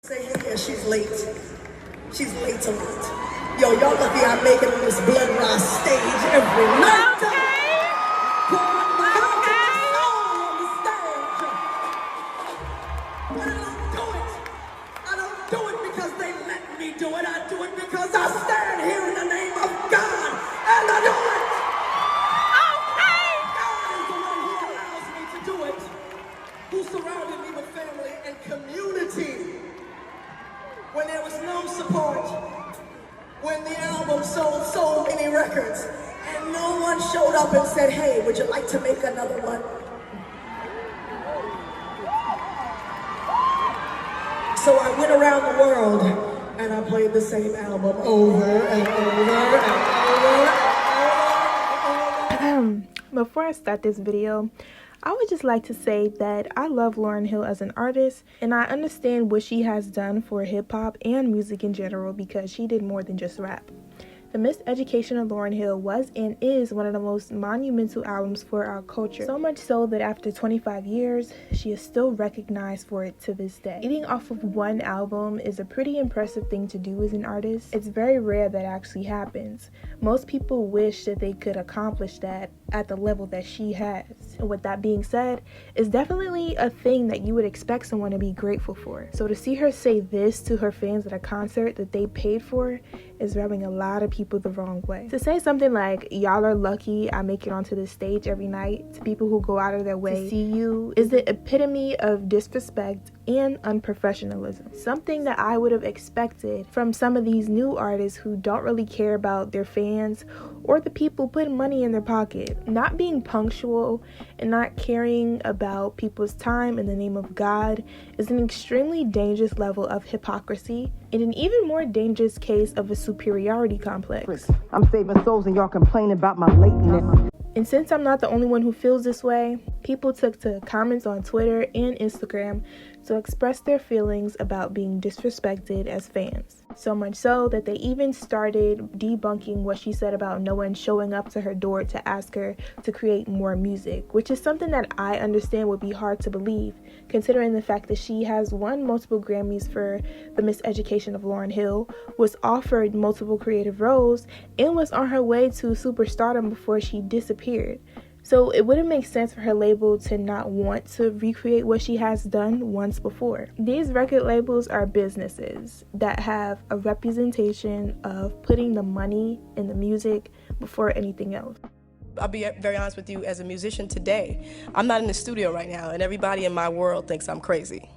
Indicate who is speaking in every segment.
Speaker 1: Say, yeah, she's late. She's late a lot. Yo, y'all lucky I make it on this blood rise stage every night. Put my heart and soul on the stage. But I don't do it because they let me do it. I do it because I stand here in the name of God and I do it. God is the one who allows me to do it, who surrounded me with family and community. When there was no support, when the album sold so many records, and no one showed up and said, hey, would you like to make another one? So I went around the world, and I played the same album over and over and over.
Speaker 2: Before I start this video, I would just like to say that I love Lauryn Hill as an artist, and I understand what she has done for hip-hop and music in general because she did more than just rap. The Miseducation of Lauryn Hill was and is one of the most monumental albums for our culture. So much so that after 25 years, she is still recognized for it to this day. Eating off of one album is a pretty impressive thing to do as an artist. It's very rare that actually happens. Most people wish that they could accomplish that at the level that she has. And with that being said, it's definitely a thing that you would expect someone to be grateful for. So to see her say this to her fans at a concert that they paid for is rubbing a lot of people the wrong way. To say something like, y'all are lucky I make it onto this stage every night, to people who go out of their way to see you, is the epitome of disrespect and unprofessionalism. Something that I would have expected from some of these new artists who don't really care about their fans or the people putting money in their pocket. Not being punctual and not caring about people's time in the name of God is an extremely dangerous level of hypocrisy and an even more dangerous case of a superiority complex.
Speaker 3: I'm saving souls and y'all complaining about my lateness.
Speaker 2: And since I'm not the only one who feels this way, people took to comments on Twitter and Instagram to express their feelings about being disrespected as fans. So much so that they even started debunking what she said about no one showing up to her door to ask her to create more music, which is something that I understand would be hard to believe, considering the fact that she has won multiple Grammys for The Miseducation of Lauryn Hill, was offered multiple creative roles, and was on her way to superstardom before she disappeared. So it wouldn't make sense for her label to not want to recreate what she has done once before. These record labels are businesses that have a representation of putting the money in the music before anything else.
Speaker 4: I'll be very honest with you, as a musician today, I'm not in the studio right now, and everybody in my world thinks I'm crazy.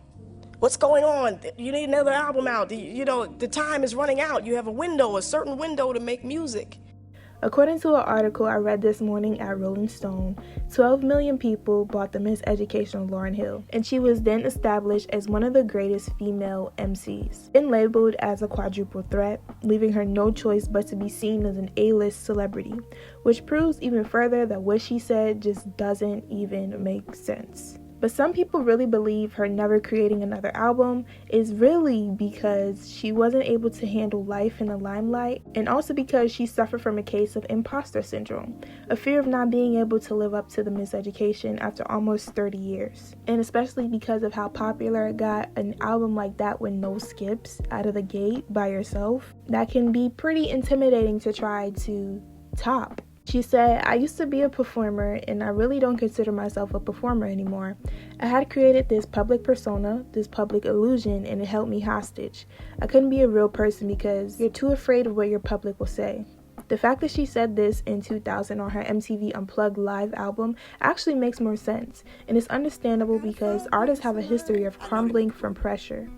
Speaker 4: What's going on? You need another album out. You know, the time is running out. You have a certain window to make music.
Speaker 2: According to an article I read this morning at Rolling Stone, 12 million people bought The Miseducation of Lauryn Hill, and she was then established as one of the greatest female MCs, and labeled as a quadruple threat, leaving her no choice but to be seen as an A-list celebrity, which proves even further that what she said just doesn't even make sense. But some people really believe her never creating another album is really because she wasn't able to handle life in the limelight, and also because she suffered from a case of imposter syndrome, a fear of not being able to live up to the miseducation after almost 30 years. And especially because of how popular it got, an album like that with no skips out of the gate by yourself, that can be pretty intimidating to try to top. She said, I used to be a performer and I really don't consider myself a performer anymore. I had created this public persona, this public illusion, and it held me hostage. I couldn't be a real person because you're too afraid of what your public will say. The fact that she said this in 2000 on her MTV Unplugged live album actually makes more sense, and it's understandable because artists have a history of crumbling from pressure.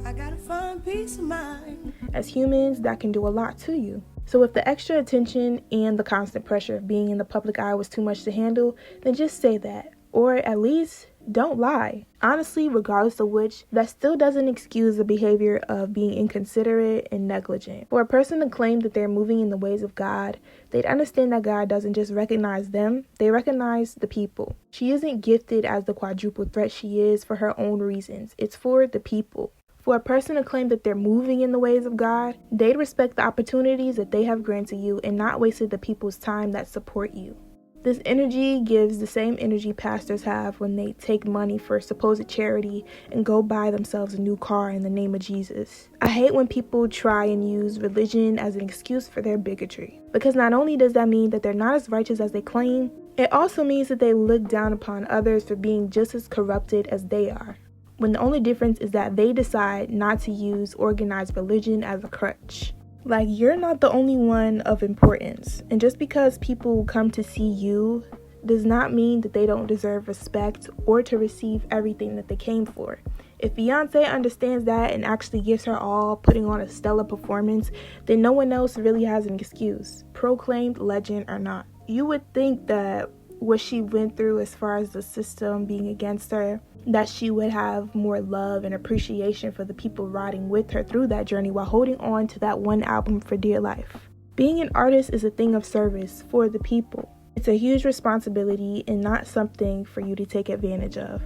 Speaker 1: I gotta find peace of mind.
Speaker 2: As humans, that can do a lot to you. So if the extra attention and the constant pressure of being in the public eye was too much to handle, then just say that. Or at least, don't lie. Honestly, regardless of which, that still doesn't excuse the behavior of being inconsiderate and negligent. For a person to claim that they're moving in the ways of God, they'd understand that God doesn't just recognize them, they recognize the people. She isn't gifted as the quadruple threat she is for her own reasons. It's for the people. For a person to claim that they're moving in the ways of God, they'd respect the opportunities that they have granted you and not wasted the people's time that support you. This energy gives the same energy pastors have when they take money for supposed charity and go buy themselves a new car in the name of Jesus. I hate when people try and use religion as an excuse for their bigotry, because not only does that mean that they're not as righteous as they claim, it also means that they look down upon others for being just as corrupted as they are, when the only difference is that they decide not to use organized religion as a crutch. Like, you're not the only one of importance, and just because people come to see you does not mean that they don't deserve respect or to receive everything that they came for. If Beyonce understands that and actually gives her all, putting on a stellar performance, then no one else really has an excuse, proclaimed legend or not. You would think that what she went through as far as the system being against her, that she would have more love and appreciation for the people riding with her through that journey while holding on to that one album for dear life. Being an artist is a thing of service for the people. It's a huge responsibility and not something for you to take advantage of.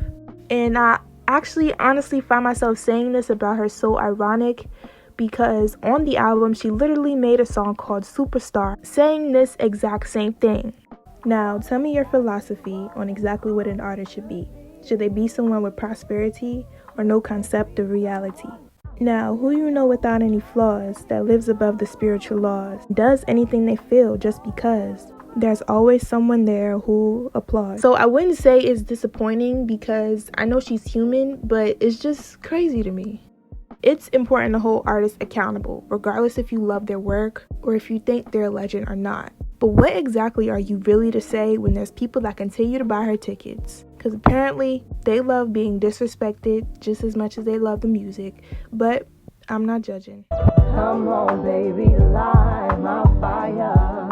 Speaker 2: And I actually honestly find myself saying this about her so ironic, because on the album she literally made a song called Superstar saying this exact same thing. Now tell me your philosophy on exactly what an artist should be. Should they be someone with prosperity or no concept of reality? Now, who you know without any flaws, that lives above the spiritual laws, does anything they feel just because there's always someone there who applauds. So I wouldn't say it's disappointing, because I know she's human, but it's just crazy to me. It's important to hold artists accountable, regardless if you love their work or if you think they're a legend or not. But what exactly are you really to say when there's people that continue to buy her tickets? Because apparently they love being disrespected just as much as they love the music, but I'm not judging.
Speaker 3: Come on, baby, light my fire.